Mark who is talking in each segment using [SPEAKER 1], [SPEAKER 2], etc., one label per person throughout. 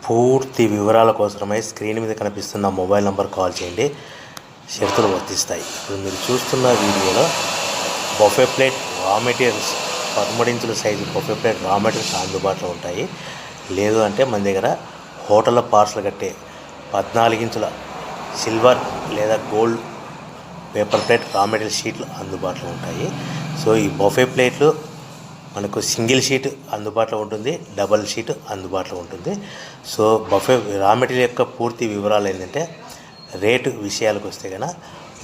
[SPEAKER 1] పూర్తి వివరాల కోసమై స్క్రీన్ మీద కనిపిస్తున్న మొబైల్ నంబర్ కాల్ చేయండి. షరతులు వర్తిస్తాయి. ఇప్పుడు మీరు చూస్తున్న వీడియోలో బఫే ప్లేట్ రా మెటీరియల్స్ 13 ఇంచుల సైజు బఫే ప్లేట్ రా మెటీరియల్స్ అందుబాటులో ఉంటాయి. లేదు అంటే మన దగ్గర హోటల్లో పార్సల్ కట్టే 14 ఇంచుల సిల్వర్ లేదా gold paper plate raw material షీట్లు అందుబాటులో ఉంటాయి. సో ఈ బఫే ప్లేట్లు మనకు సింగిల్ షీట్ అందుబాటులో ఉంటుంది, డబల్ షీట్ అందుబాటులో ఉంటుంది. సో బఫే రా మెటీరియల్ యొక్క పూర్తి వివరాలు ఏంటంటే, రేటు విషయాలకు వస్తే కనుక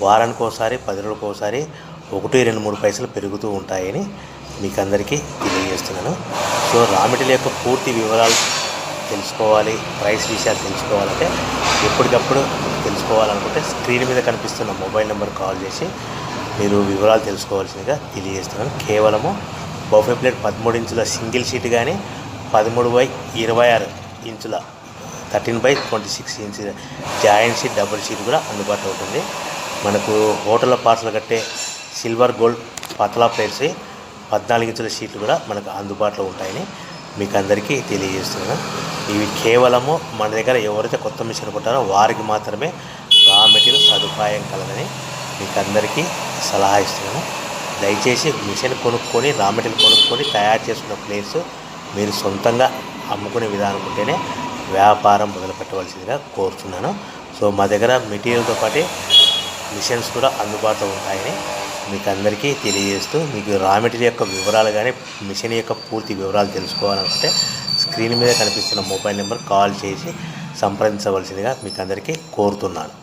[SPEAKER 1] వారానికి ఒకసారి 10 రోజులకు ఒకసారి 1-2-3 పైసలు పెరుగుతూ ఉంటాయని మీకు అందరికీ తెలియజేస్తున్నాను. సో రా మెటీరియల్ యొక్క పూర్తి వివరాలు తెలుసుకోవాలి, ప్రైస్ విషయాలు తెలుసుకోవాలంటే ఎప్పటికప్పుడు తెలుసుకోవాలనుకుంటే స్క్రీన్ మీద కనిపిస్తున్న మొబైల్ నెంబర్ కాల్ చేసి మీరు వివరాలు తెలుసుకోవాల్సిందిగా తెలియజేస్తున్నాను. కేవలము బఫే ప్లేట్ 13 ఇంచుల సింగిల్ షీట్ కానీ 13/26 ఇంచుల 13/26 inch joint sheet double sheet కూడా అందుబాటులో ఉంటుంది. మనకు హోటల్లో పార్సల్ కట్టే సిల్వర్ గోల్డ్ పతలా ప్లేట్స్ 14 ఇంచుల షీట్లు కూడా మనకు అందుబాటులో ఉంటాయని మీకు అందరికీ తెలియజేస్తున్నాను. ఇవి కేవలము మన దగ్గర ఎవరైతే కొత్త మిషన్ కొంటారో వారికి మాత్రమే రా మెటీరియల్ సదుపాయం కలదని మీకు అందరికీ సలహా ఇస్తున్నాను. దయచేసి మిషన్ కొనుక్కొని రా మెటీరియల్ కొనుక్కొని తయారు చేసుకున్న ప్లేట్స్ మీరు సొంతంగా అమ్ముకునే విధానం ఉంటేనే వ్యాపారం మొదలుపెట్టవలసిందిగా కోరుతున్నాను. సో మా దగ్గర మెటీరియల్తో పాటు మిషన్స్ కూడా అందుబాటులో ఉంటాయని మీకు అందరికీ తెలియజేస్తూ, మీకు రా మెటీరియల్ యొక్క వివరాలు కానీ మిషన్ యొక్క పూర్తి వివరాలు తెలుసుకోవాలనుకుంటే స్క్రీన్ మీద కనిపిస్తున్న మొబైల్ నెంబర్ కాల్ చేసి సంప్రదించవలసిందిగా మీకు అందరికీ కోరుతున్నాను.